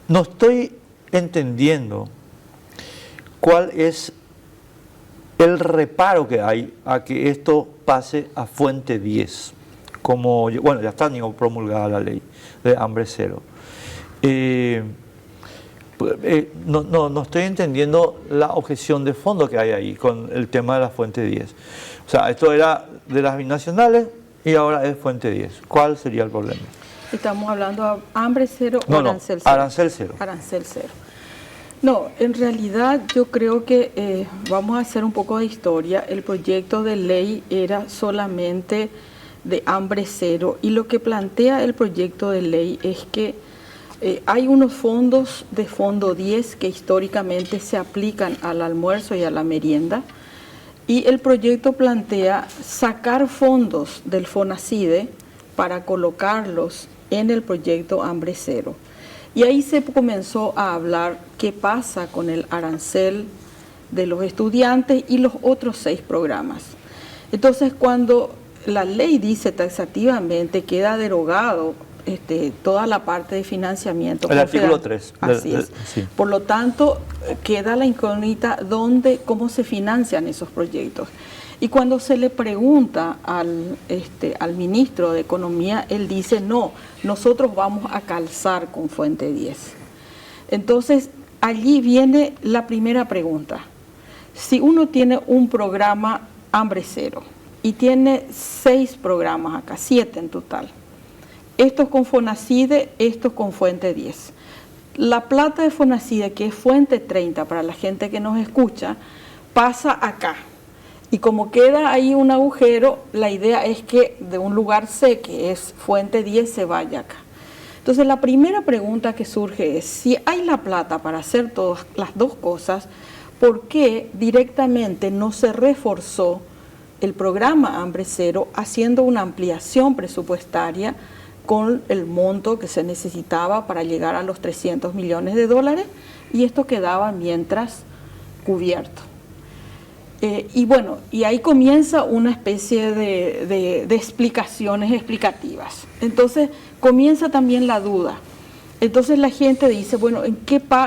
no estoy entendiendo cuál es el reparo que hay a que esto pase a fuente 10. Como, bueno, ya está promulgada la ley de hambre cero. No estoy entendiendo la objeción de fondo que hay ahí con el tema de la fuente 10. O sea, esto era de las binacionales y ahora es fuente 10. ¿Cuál sería el problema? Estamos hablando de hambre cero o arancel cero. Arancel cero. Arancel cero. No, en realidad yo creo que vamos a hacer un poco de historia. El proyecto de ley era solamente de hambre cero y lo que plantea el proyecto de ley es que hay unos fondos de fondo 10 que históricamente se aplican al almuerzo y a la merienda y el proyecto plantea sacar fondos del FONACIDE para colocarlos en el proyecto hambre cero. Y ahí se comenzó a hablar qué pasa con el arancel de los estudiantes y los otros 6 programas. Entonces, cuando la ley dice taxativamente queda derogado toda la parte de financiamiento. El artículo 3. Así es. Sí. Por lo tanto, queda la incógnita cómo se financian esos proyectos. Y cuando se le pregunta al ministro de Economía, él dice, no, nosotros vamos a calzar con fuente 10. Entonces, allí viene la primera pregunta. Si uno tiene un programa hambre cero y tiene 6 programas acá, 7 en total, estos con FONACIDE, estos con fuente 10. La plata de FONACIDE, que es fuente 30 para la gente que nos escucha, pasa acá. Y como queda ahí un agujero, la idea es que de un lugar C, que es fuente 10, se vaya acá. Entonces la primera pregunta que surge es, si hay la plata para hacer todas las dos cosas, ¿por qué directamente no se reforzó el programa hambre cero haciendo una ampliación presupuestaria con el monto que se necesitaba para llegar a los 300 millones de dólares? Y esto quedaba mientras cubierto. Y bueno, y ahí comienza una especie de explicaciones explicativas. Entonces comienza también la duda. Entonces la gente dice, bueno,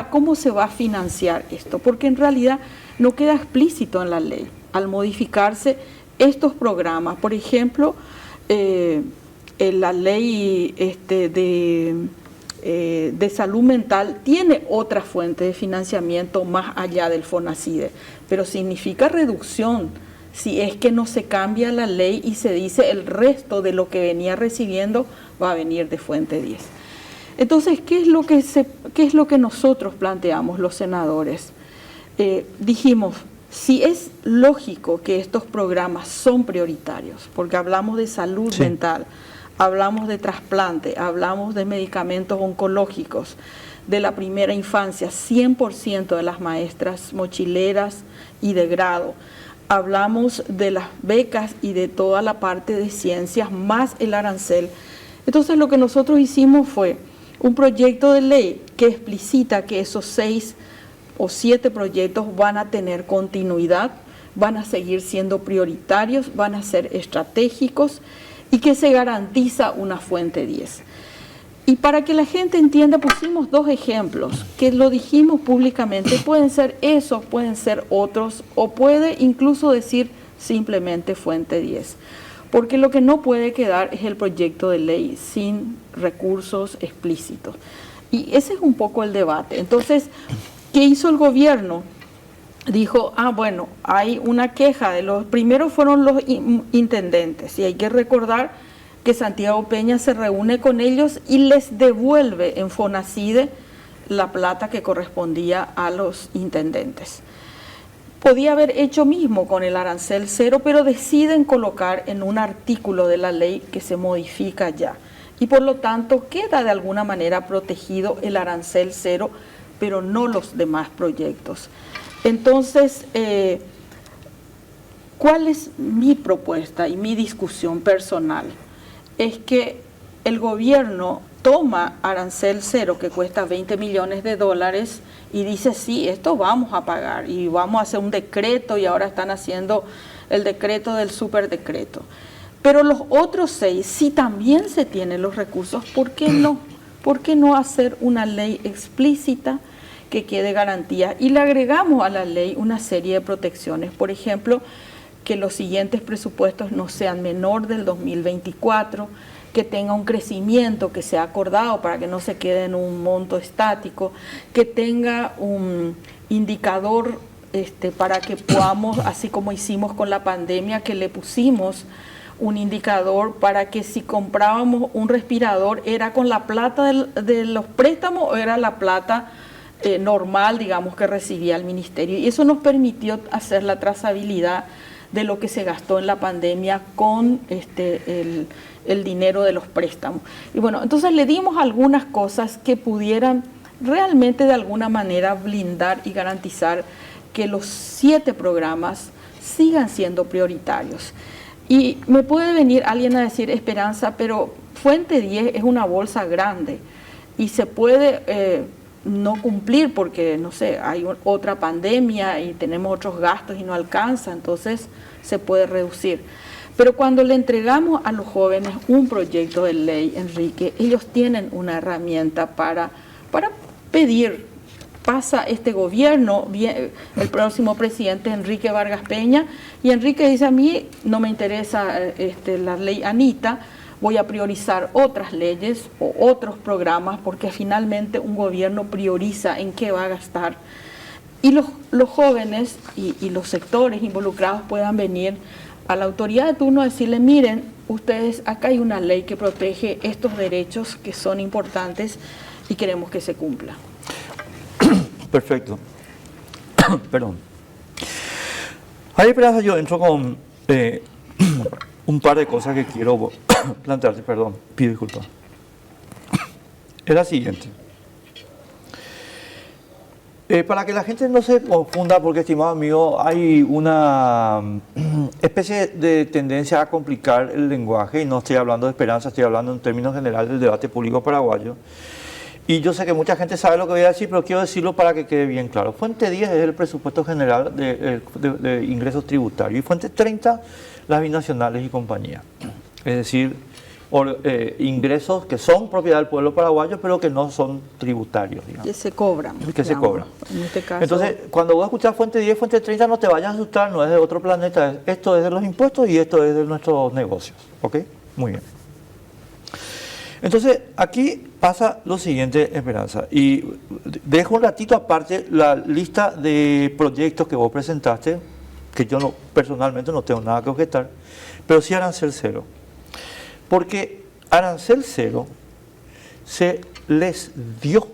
¿cómo se va a financiar esto? Porque en realidad no queda explícito en la ley al modificarse estos programas. Por ejemplo, la ley de salud mental tiene otra fuente de financiamiento más allá del FONACIDE, pero significa reducción si es que no se cambia la ley y se dice el resto de lo que venía recibiendo va a venir de fuente 10. Entonces, ¿qué es lo que nosotros planteamos los senadores? Dijimos, si es lógico que estos programas son prioritarios, porque hablamos de salud mental, hablamos de trasplante, hablamos de medicamentos oncológicos, de la primera infancia, 100% de las maestras mochileras y de grado. Hablamos de las becas y de toda la parte de ciencias, más el arancel. Entonces lo que nosotros hicimos fue un proyecto de ley que explicita que esos 6 o 7 proyectos van a tener continuidad, van a seguir siendo prioritarios, van a ser estratégicos y que se garantiza una fuente 10. Y para que la gente entienda, pusimos 2 ejemplos que lo dijimos públicamente. Pueden ser esos, pueden ser otros, o puede incluso decir simplemente fuente 10. Porque lo que no puede quedar es el proyecto de ley sin recursos explícitos. Y ese es un poco el debate. Entonces, ¿qué hizo el gobierno? Dijo, bueno, hay una queja de los... Primero fueron los intendentes, y hay que recordar que Santiago Peña se reúne con ellos y les devuelve en FONACIDE la plata que correspondía a los intendentes. Podía haber hecho mismo con el arancel cero, pero deciden colocar en un artículo de la ley que se modifica ya. Y por lo tanto queda de alguna manera protegido el arancel cero, pero no los demás proyectos. Entonces, ¿cuál es mi propuesta y mi discusión personal? Es que el gobierno toma arancel cero, que cuesta 20 millones de dólares, y dice, sí, esto vamos a pagar, y vamos a hacer un decreto, y ahora están haciendo el decreto del superdecreto. Pero los otros 6, si también se tienen los recursos, ¿por qué no? ¿por qué no hacer una ley explícita que quede garantía? Y le agregamos a la ley una serie de protecciones. Por ejemplo, que los siguientes presupuestos no sean menor del 2024, que tenga un crecimiento que sea acordado para que no se quede en un monto estático, que tenga un indicador para que podamos, así como hicimos con la pandemia, que le pusimos un indicador para que si comprábamos un respirador era con la plata de los préstamos o era la plata normal, digamos, que recibía el ministerio. Y eso nos permitió hacer la trazabilidad de lo que se gastó en la pandemia con el dinero de los préstamos. Y bueno, entonces le dimos algunas cosas que pudieran realmente de alguna manera blindar y garantizar que los 7 programas sigan siendo prioritarios. Y me puede venir alguien a decir, Esperanza, pero Fuente 10 es una bolsa grande y se puede no cumplir porque, no sé, hay otra pandemia y tenemos otros gastos y no alcanza, entonces se puede reducir. Pero cuando le entregamos a los jóvenes un proyecto de ley, Enrique, ellos tienen una herramienta para pedir. Pasa este gobierno, el próximo presidente Enrique Vargas Peña, y Enrique dice, a mí no me interesa la ley Anita, voy a priorizar otras leyes o otros programas, porque finalmente un gobierno prioriza en qué va a gastar. Y los jóvenes y los sectores involucrados puedan venir a la autoridad de turno a decirle, miren, ustedes, acá hay una ley que protege estos derechos que son importantes y queremos que se cumpla. Perfecto. Perdón. Ahí, Esperanza, yo entro con un par de cosas que quiero plantearte, perdón, pido disculpas. Es la siguiente. Para que la gente no se confunda, porque, estimado amigo, hay una especie de tendencia a complicar el lenguaje, y no estoy hablando de Esperanza, estoy hablando en términos generales del debate público paraguayo. Y yo sé que mucha gente sabe lo que voy a decir, pero quiero decirlo para que quede bien claro. Fuente 10 es el presupuesto general de ingresos tributarios y Fuente 30 las binacionales y compañías. Es decir, ingresos que son propiedad del pueblo paraguayo, pero que no son tributarios, digamos. Que se cobran. Que se cobran. En este caso... Entonces, cuando vos escuchás Fuente 10, Fuente 30, no te vayas a asustar, no es de otro planeta. Esto es de los impuestos y esto es de nuestros negocios. ¿Ok? Muy bien. Entonces, aquí pasa lo siguiente, Esperanza, y dejo un ratito aparte la lista de proyectos que vos presentaste, que yo personalmente no tengo nada que objetar, pero sí arancel cero. Porque arancel cero se les dio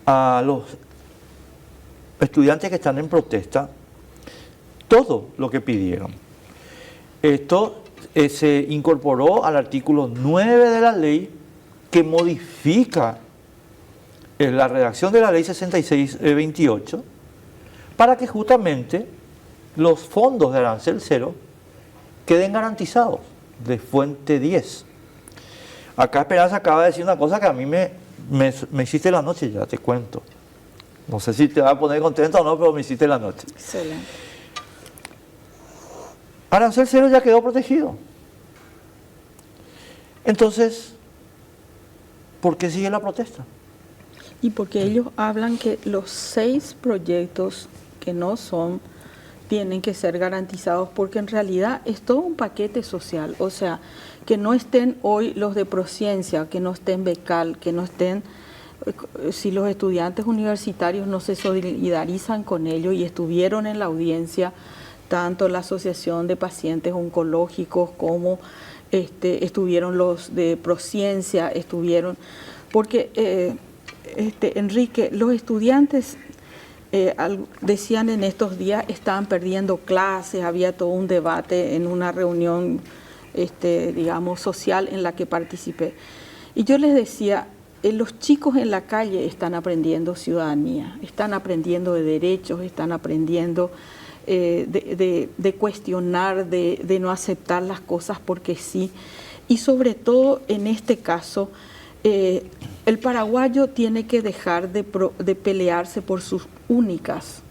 a los estudiantes que están en protesta todo lo que pidieron. Esto se incorporó al artículo 9 de la ley que modifica la redacción de la ley 6628 para que justamente los fondos de arancel cero queden garantizados de Fuente 10. Acá Esperanza acaba de decir una cosa que a mí me hiciste la noche, ya te cuento. No sé si te va a poner contento o no, pero me hiciste la noche. Excelente. Arancel cero ya quedó protegido. Entonces, ¿por qué sigue la protesta? Y porque ellos hablan que los 6 proyectos que no son, tienen que ser garantizados, porque en realidad es todo un paquete social. O sea, que no estén hoy los de Prociencia, que no estén Becal, que no estén... Si los estudiantes universitarios no se solidarizan con ellos y estuvieron en la audiencia, tanto la Asociación de Pacientes Oncológicos como estuvieron los de Prociencia, estuvieron... Porque, Enrique, los estudiantes, decían en estos días, estaban perdiendo clases, había todo un debate en una reunión, digamos, social en la que participé. Y yo les decía, los chicos en la calle están aprendiendo ciudadanía, están aprendiendo de derechos, están aprendiendo de cuestionar, de no aceptar las cosas porque sí. Y sobre todo en este caso, el paraguayo tiene que dejar de pelearse por sus únicas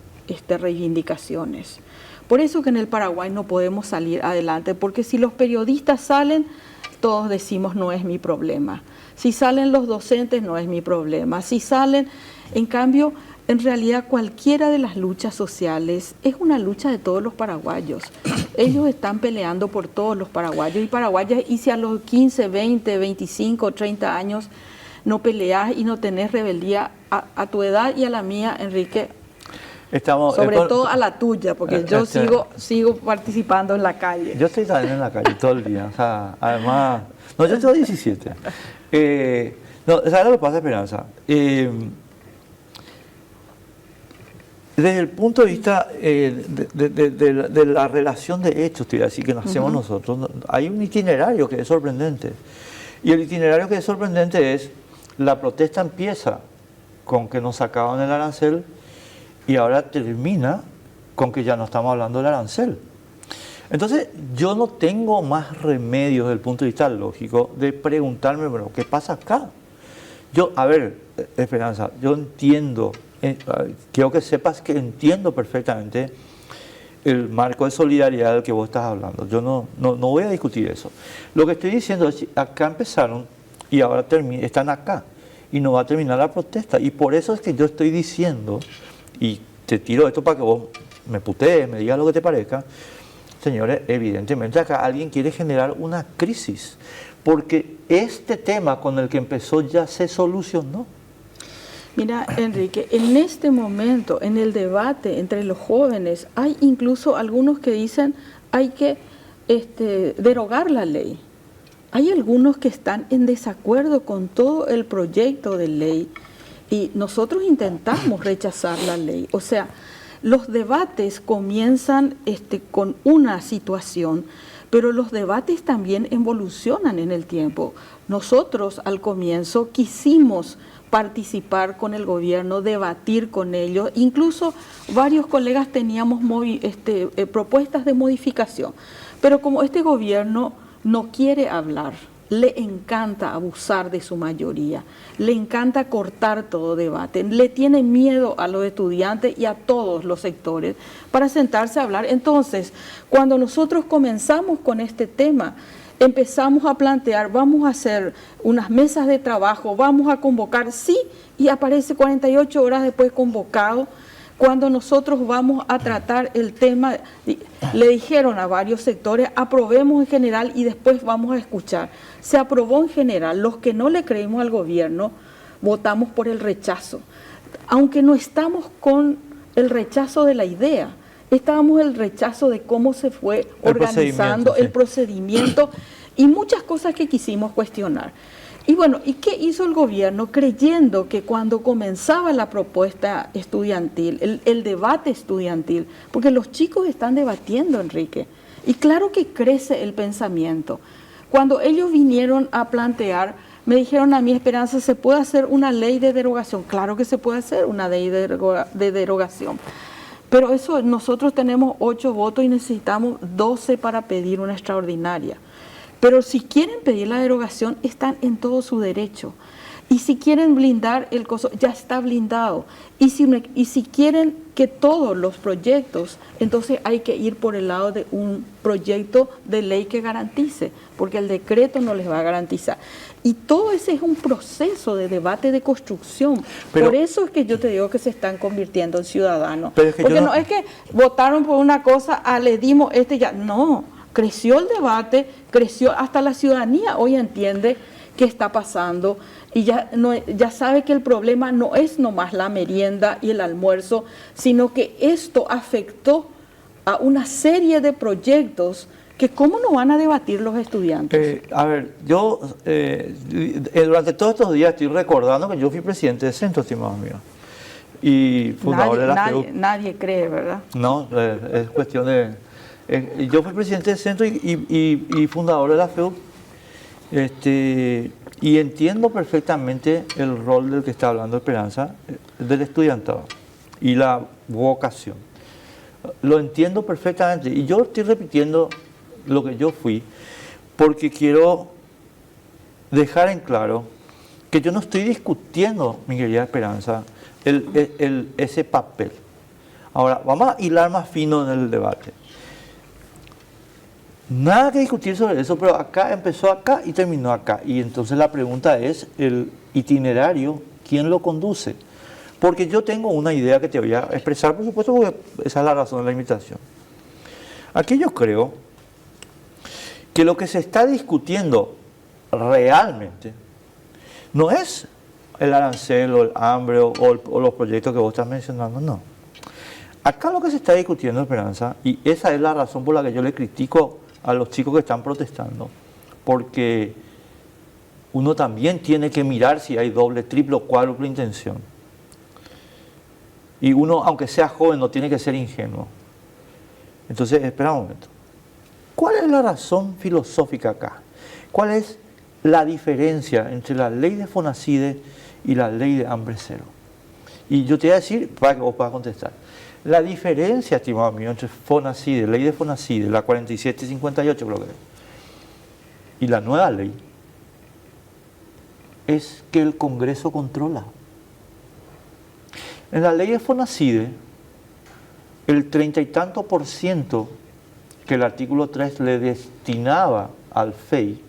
reivindicaciones. Por eso que en el Paraguay no podemos salir adelante, porque si los periodistas salen, todos decimos no es mi problema. Si salen los docentes no es mi problema. Si salen, en cambio, en realidad cualquiera de las luchas sociales es una lucha de todos los paraguayos. Ellos están peleando por todos los paraguayos y paraguayas, y si a los 15, 20, 25, 30 años no peleas y no tenés rebeldía a tu edad y a la mía, Enrique, sobre todo a la tuya, porque yo sigo participando en la calle. Yo estoy también en la calle todo el día, o sea, además, no, yo tengo 17. No, ¿sabes lo que pasa, Esperanza? Desde el punto de vista de la relación de hechos, te voy a decir, que nos hacemos nosotros, hay un itinerario que es sorprendente. Y el itinerario que es sorprendente es, la protesta empieza con que nos sacaban el arancel y ahora termina con que ya no estamos hablando del arancel. Entonces, yo no tengo más remedio desde el punto de vista lógico de preguntarme, bueno, ¿qué pasa acá? A ver, Esperanza, yo entiendo, quiero que sepas que entiendo perfectamente el marco de solidaridad del que vos estás hablando. Yo no voy a discutir eso. Lo que estoy diciendo es que acá empezaron y ahora están acá y no va a terminar la protesta. Y por eso es que yo estoy diciendo, y te tiro esto para que vos me putees, me digas lo que te parezca, señores, evidentemente acá alguien quiere generar una crisis, porque este tema con el que empezó ya se solucionó. Mira, Enrique, en este momento, en el debate entre los jóvenes, hay incluso algunos que dicen hay que derogar la ley. Hay algunos que están en desacuerdo con todo el proyecto de ley y nosotros intentamos rechazar la ley. O sea, los debates comienzan con una situación, pero los debates también evolucionan en el tiempo. Nosotros al comienzo quisimos participar con el gobierno, debatir con ellos, incluso varios colegas teníamos propuestas de modificación, pero como este gobierno no quiere hablar, le encanta abusar de su mayoría, le encanta cortar todo debate, le tiene miedo a los estudiantes y a todos los sectores para sentarse a hablar. Entonces, cuando nosotros comenzamos con este tema, empezamos a plantear, vamos a hacer unas mesas de trabajo, vamos a convocar, sí, y aparece 48 horas después convocado. Cuando nosotros vamos a tratar el tema, le dijeron a varios sectores, aprobemos en general y después vamos a escuchar. Se aprobó en general, los que no le creímos al gobierno, votamos por el rechazo. Aunque no estamos con el rechazo de la idea, estábamos el rechazo de cómo se fue organizando el procedimiento y muchas cosas que quisimos cuestionar. Y bueno, ¿y qué hizo el gobierno? Creyendo que cuando comenzaba la propuesta estudiantil, el debate estudiantil, porque los chicos están debatiendo, Enrique, y claro que crece el pensamiento. Cuando ellos vinieron a plantear, me dijeron a mí, Esperanza, ¿se puede hacer una ley de derogación? Claro que se puede hacer una ley de derogación. Pero eso, nosotros tenemos 8 votos y necesitamos 12 para pedir una extraordinaria. Pero si quieren pedir la derogación, están en todo su derecho. Y si quieren blindar el coso, ya está blindado. Y si quieren que todos los proyectos, entonces hay que ir por el lado de un proyecto de ley que garantice, porque el decreto no les va a garantizar. Y todo ese es un proceso de debate, de construcción. Por eso es que yo te digo que se están convirtiendo en ciudadanos. Porque no es que votaron por una cosa, le dimos ya. No, creció el debate, creció hasta la ciudadanía. Hoy entiende qué está pasando y ya sabe que el problema no es nomás la merienda y el almuerzo, sino que esto afectó a una serie de proyectos que cómo no van a debatir los estudiantes. A ver, yo durante todos estos días estoy recordando que yo fui presidente de Centro, estimado mío, y fundador de la FEU. Nadie cree, ¿verdad? No, es cuestión de... yo fui presidente de Centro y fundador de la FEU, y entiendo perfectamente el rol del que está hablando Esperanza, del estudiantado y la vocación. Lo entiendo perfectamente y yo estoy repitiendo lo que yo fui porque quiero dejar en claro que yo no estoy discutiendo, mi querida Esperanza, ese papel. Ahora, vamos a hilar más fino en el debate. Nada que discutir sobre eso, pero acá empezó acá y terminó acá. Y entonces la pregunta es, el itinerario, ¿quién lo conduce? Porque yo tengo una idea que te voy a expresar, por supuesto, porque esa es la razón de la invitación. Aquí yo creo que lo que se está discutiendo realmente no es el arancel o el hambre o los proyectos que vos estás mencionando, no. Acá lo que se está discutiendo, Esperanza, y esa es la razón por la que yo le critico a los chicos que están protestando, porque uno también tiene que mirar si hay doble, triple o cuádruple intención. Y uno, aunque sea joven, no tiene que ser ingenuo. Entonces, espera un momento. ¿Cuál es la razón filosófica acá? ¿Cuál es la diferencia entre la ley de Fonacide y la ley de hambre cero? Y yo te voy a decir, para que vos puedas contestar. La diferencia, estimado mío, entre Fonacide, ley de Fonacide, la 4758 creo que es, y la nueva ley, es que el Congreso controla. En la ley de Fonacide, el 30 y tanto % que el artículo 3 le destinaba al FEI,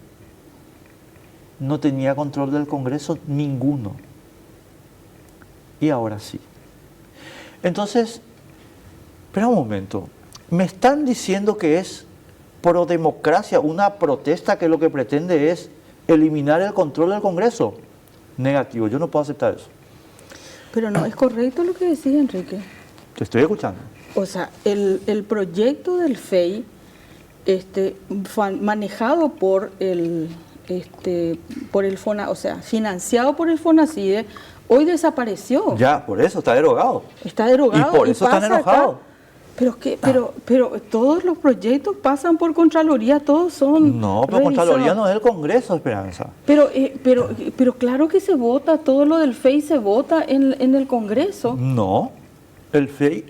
no tenía control del Congreso ninguno. Y ahora sí. Entonces, espera un momento, me están diciendo que es pro democracia, una protesta que lo que pretende es eliminar el control del Congreso. Negativo, yo no puedo aceptar eso. Pero no es correcto lo que decía Enrique. Te estoy escuchando. O sea, el proyecto del FEI, manejado por el o sea, financiado por el Fonacide, hoy desapareció. Ya, por eso está derogado. Está derogado. Y por eso están enojados. Pero todos los proyectos pasan por Contraloría, todos son No, pero Contraloría no es el Congreso, Esperanza. Pero claro que se vota, todo lo del FEI se vota en el Congreso. No, el FEI,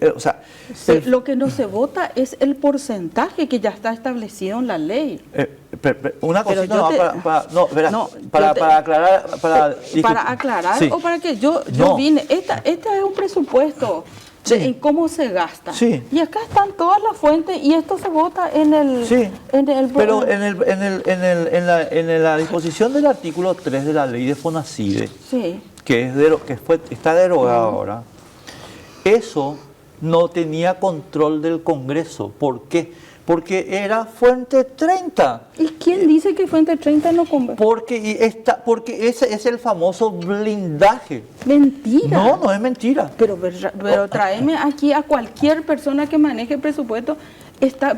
Lo que no se vota es el porcentaje que ya está establecido en la ley. Una Pero cosita yo para aclarar, para aclarar, sí. o para que yo vine, esta es un presupuesto. Sí. En cómo se gasta. Sí. Y acá están todas las fuentes y esto se vota en el... Sí, pero en la Ah. disposición del artículo 3 de la ley de Fonacide, Sí. que está derogado ahora, eso no tenía control del Congreso. ¿Por qué? Porque era fuente 30. ¿Y quién dice que fuente 30 no convence? Porque ese es el famoso blindaje. Mentira. No es mentira. Pero tráeme aquí a cualquier persona que maneje presupuesto.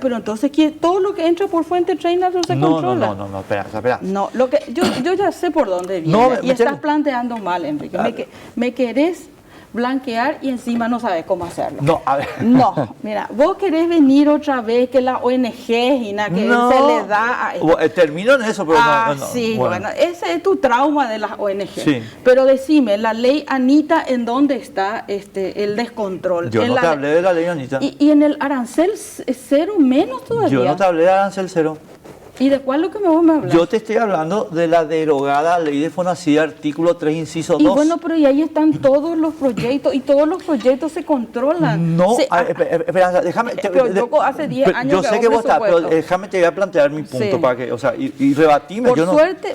Pero entonces todo lo que entra por fuente 30 no se controla. No, espera. No, yo ya sé por dónde viene. No, y estás planteando mal, Enrique. Me querés blanquear y encima no sabes cómo hacerlo. No, a ver. No, mira, vos querés venir otra vez que la ONG y nada que se le da a... Termino en eso, pero no. Sí, bueno, ese es tu trauma de las ONG. Sí. Pero decime, la ley Anita, ¿en dónde está el descontrol? Yo no te hablé de la ley Anita. Y en el arancel cero menos todavía. Yo no te hablé de arancel cero. ¿Y de cuál es lo que vos me hablas? Yo te estoy hablando de la derogada ley de Fonacide, artículo 3, inciso 2. Y bueno, pero y ahí están todos los proyectos, y todos los proyectos se controlan. No, espera, déjame... Pero hace 10 años yo sé que vos estás, pero déjame te voy a plantear mi punto para que, y rebatime.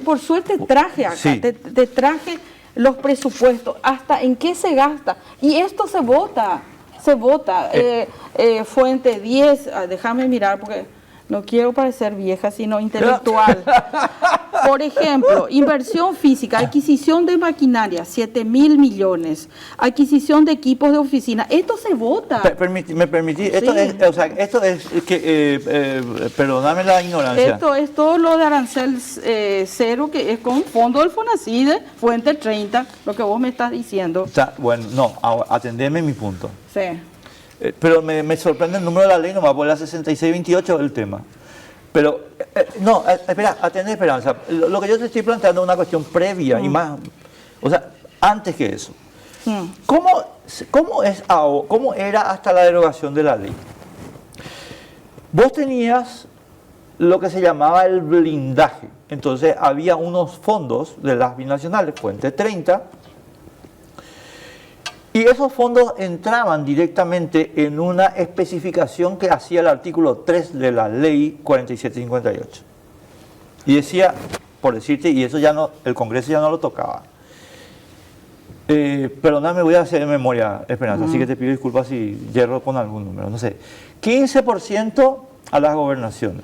Por suerte traje acá, sí. te traje los presupuestos, hasta en qué se gasta. Y esto se vota. Fuente 10, déjame mirar porque... No quiero parecer vieja, sino intelectual. Por ejemplo, inversión física, adquisición de maquinaria, 7.000 millones. Adquisición de equipos de oficina. Esto se vota. ¿Me permitís? Sí. Esto es perdóname la ignorancia. Esto es todo lo de arancel cero, que es con fondo del Fonacide, fuente 30, lo que vos me estás diciendo. Bueno, no, atendeme mi punto. Sí. Pero me sorprende el número de la ley, nomás por la 6628 es el tema. Pero, espera, atendé, Esperanza. Lo que yo te estoy planteando es una cuestión previa y más, antes que eso. ¿Cómo era hasta la derogación de la ley? Vos tenías lo que se llamaba el blindaje. Entonces, había unos fondos de las binacionales, fuente 30, Y esos fondos entraban directamente en una especificación que hacía el artículo 3 de la ley 4758. Y decía, por decirte, y eso ya no, el Congreso ya no lo tocaba. Perdóname, voy a hacer de memoria, Esperanza, así que te pido disculpas si yerro con algún número, no sé. 15% a las gobernaciones,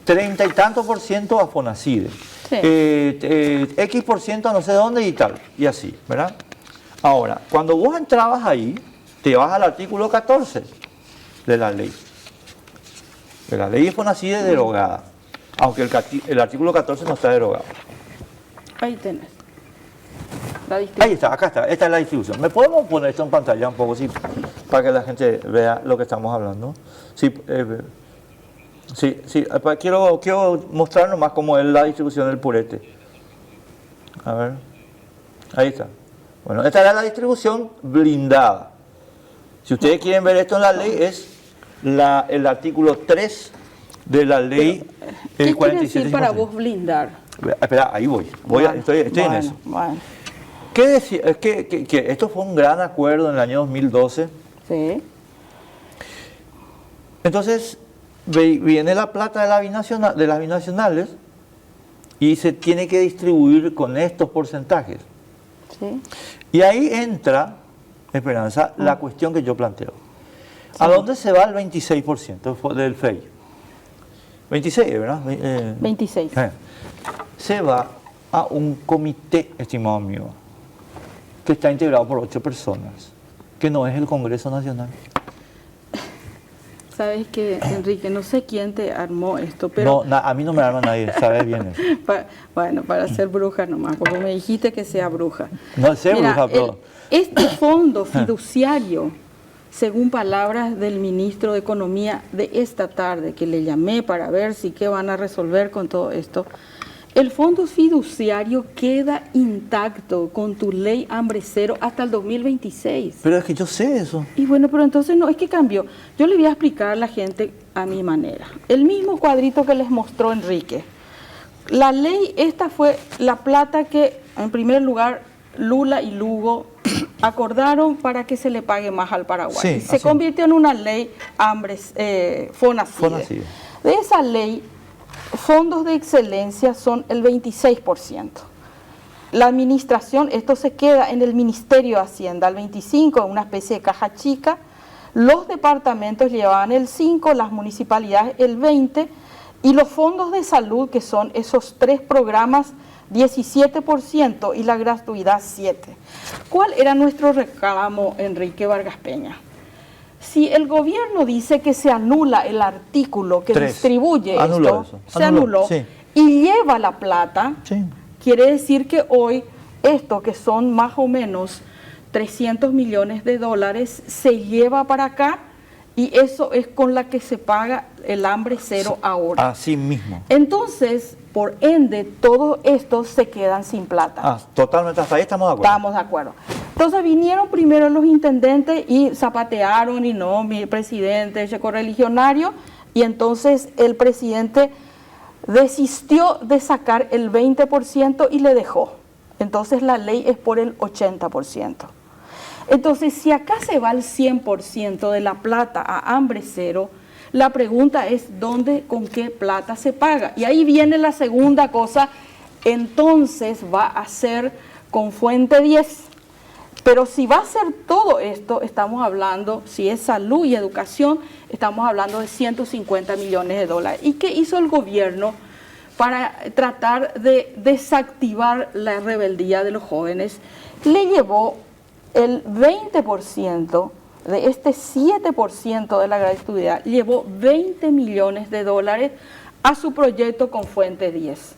30 y tanto por ciento a Fonacide, Sí. X% a no sé dónde y tal, y así, ¿verdad? Ahora, cuando vos entrabas ahí, te vas al artículo 14 de la ley. De la ley de Fonacide derogada, aunque el artículo 14 no está derogado. Ahí tenés. Ahí está, acá está, esta es la distribución. ¿Me podemos poner esto en pantalla un poco, sí, para que la gente vea lo que estamos hablando? Sí, quiero mostrar nomás cómo es la distribución del purete. A ver, ahí está. Bueno, esta era la distribución blindada. Si ustedes quieren ver esto en la ley, es el artículo 3 de la ley. ¿Qué quiere decir para vos blindar? Espera, ahí voy. Estoy en eso. Bueno. ¿Qué decía? Es que esto fue un gran acuerdo en el año 2012. Sí. Entonces, viene la plata de las binacionales y se tiene que distribuir con estos porcentajes. Sí. Y ahí entra, Esperanza, la cuestión que yo planteo. ¿A dónde se va el 26% del FEI? 26, ¿verdad? 26. Se va a un comité, estimado amigo, que está integrado por 8 personas, que no es el Congreso Nacional. Sabes que, Enrique, no sé quién te armó esto, pero... No, a mí no me arma nadie, sabes bien eso. Bueno, para ser bruja nomás, porque me dijiste que sea bruja. No sé, bruja, pero... Este fondo fiduciario, según palabras del ministro de Economía de esta tarde, que le llamé para ver si qué van a resolver con todo esto, el fondo fiduciario queda intacto con tu ley hambre cero hasta el 2026. Pero es que yo sé eso. Y bueno, pero entonces no, es que cambió. Yo le voy a explicar a la gente a mi manera. El mismo cuadrito que les mostró Enrique. La ley, esta fue la plata que, en primer lugar, Lula y Lugo acordaron para que se le pague más al Paraguay. Sí, se convirtió en una ley Fonacide. De esa ley, fondos de excelencia son el 26%. La administración, esto se queda en el Ministerio de Hacienda, el 25%, una especie de caja chica. Los departamentos llevaban el 5%, las municipalidades el 20%, y los fondos de salud, que son esos 3 programas, 17%, y la gratuidad 7%. ¿Cuál era nuestro reclamo, Enrique Vargas Peña? Si el gobierno dice que se anula el artículo que distribuye esto, se anuló, sí, y lleva la plata, sí, quiere decir que hoy esto, que son más o menos 300 millones de dólares, se lleva para acá, y eso es con la que se paga el hambre cero ahora. Así mismo. Entonces, por ende, todos estos se quedan sin plata. Totalmente, hasta ahí estamos de acuerdo. Estamos de acuerdo. Entonces vinieron primero los intendentes y zapatearon, y no, mi presidente es ecorreligionario, y entonces el presidente desistió de sacar el 20% y le dejó. Entonces la ley es por el 80%. Entonces, si acá se va el 100% de la plata a hambre cero, la pregunta es ¿dónde, con qué plata se paga? Y ahí viene la segunda cosa, entonces va a ser con fuente 10. Pero si va a ser todo esto, estamos hablando, si es salud y educación, estamos hablando de 150 millones de dólares. ¿Y qué hizo el gobierno para tratar de desactivar la rebeldía de los jóvenes? Le llevó el 20% de este 7% de la gratuidad, llevó 20 millones de dólares a su proyecto con fuente 10.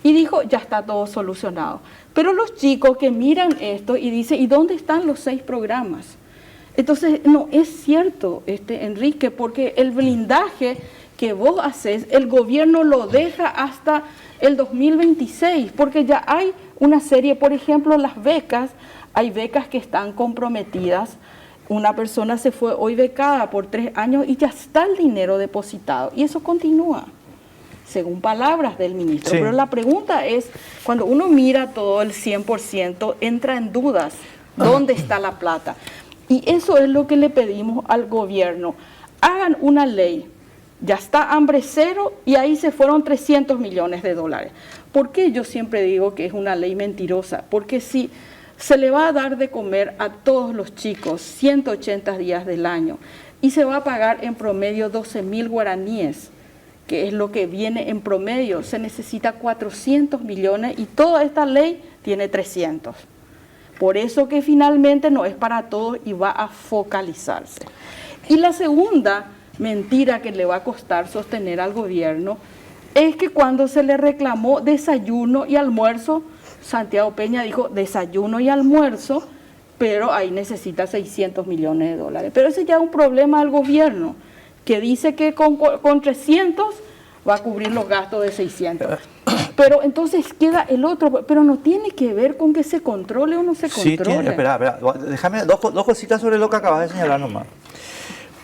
Y dijo, ya está todo solucionado. Pero los chicos que miran esto y dicen, ¿y dónde están los 6 programas? Entonces, no es cierto, Enrique, porque el blindaje que vos haces, el gobierno lo deja hasta el 2026, porque ya hay una serie, por ejemplo, las becas, hay becas que están comprometidas. Una persona se fue hoy becada por 3 años y ya está el dinero depositado, y eso continúa, según palabras del ministro. Sí. Pero la pregunta es, cuando uno mira todo el 100%, entra en dudas, ¿dónde está la plata? Y eso es lo que le pedimos al gobierno. Hagan una ley. Ya está hambre cero y ahí se fueron 300 millones de dólares. ¿Por qué yo siempre digo que es una ley mentirosa? Porque si se le va a dar de comer a todos los chicos 180 días del año y se va a pagar en promedio 12.000 guaraníes, que es lo que viene en promedio, se necesita 400 millones y toda esta ley tiene 300. Por eso que finalmente no es para todos y va a focalizarse. Y la segunda mentira que le va a costar sostener al gobierno es que cuando se le reclamó desayuno y almuerzo, Santiago Peña dijo desayuno y almuerzo, pero ahí necesita 600 millones de dólares. Pero ese ya es un problema del gobierno, que dice que con 300 va a cubrir los gastos de 600. Pero entonces queda el otro, pero no tiene que ver con que se controle o no se controle. Sí, tiene, espera, déjame dos cositas sobre lo que acabas de señalar nomás.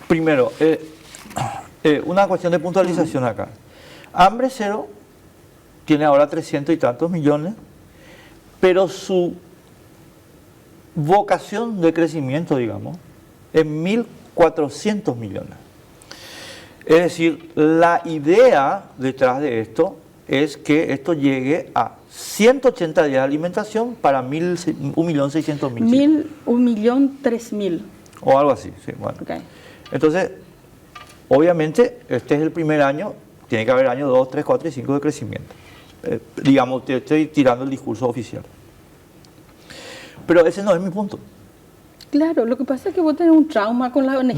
Primero, una cuestión de puntualización acá. Hambre cero tiene ahora 300 y tantos millones, pero su vocación de crecimiento, digamos, es 1.400 millones. Es decir, la idea detrás de esto es que esto llegue a 180 días de alimentación para 1.600.000. 1.003.000. O algo así, sí, bueno. Okay. Entonces, obviamente, este es el primer año, tiene que haber años 2, 3, 4 y 5 de crecimiento. Digamos, te estoy tirando el discurso oficial. Pero ese no es mi punto. Claro, lo que pasa es que vos tenés un trauma con la ONG.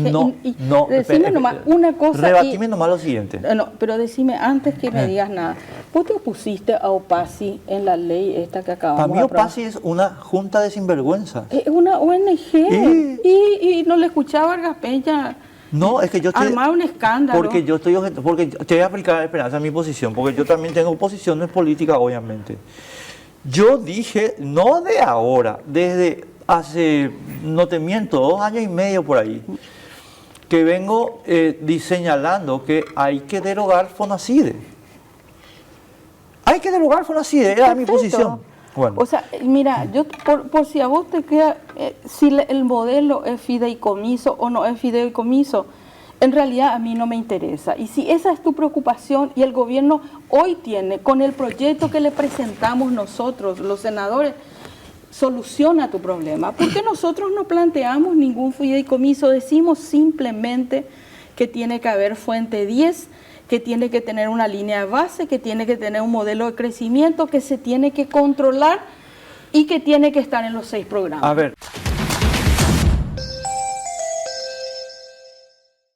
No, decime nomás una cosa. Rebatime nomás lo siguiente. No, pero decime antes que me digas nada. ¿Vos te opusiste a OPACI en la ley esta que acabamos de aprobar? Para mí OPACI es una junta de sinvergüenzas. Es una ONG. Y no le escuchaba a Vargas Peña. No, es que yo estoy... armar un escándalo. Porque te voy a aplicar, Esperanza, mi posición, porque yo también tengo posiciones políticas, obviamente. Yo dije, no de ahora, desde hace, no te miento, 2 años y medio por ahí, que vengo señalando que hay que derogar FONACIDE. Hay que derogar FONACIDE, era mi posición. Bueno. O sea, mira, yo por si a vos te queda, si el modelo es fideicomiso o no es fideicomiso, en realidad a mí no me interesa. Y si esa es tu preocupación y el gobierno hoy tiene, con el proyecto que le presentamos nosotros, los senadores, soluciona tu problema. ¿Por qué nosotros no planteamos ningún fideicomiso? Decimos simplemente que tiene que haber fuente 10, que tiene que tener una línea de base, que tiene que tener un modelo de crecimiento, que se tiene que controlar y que tiene que estar en los 6 programas. A ver,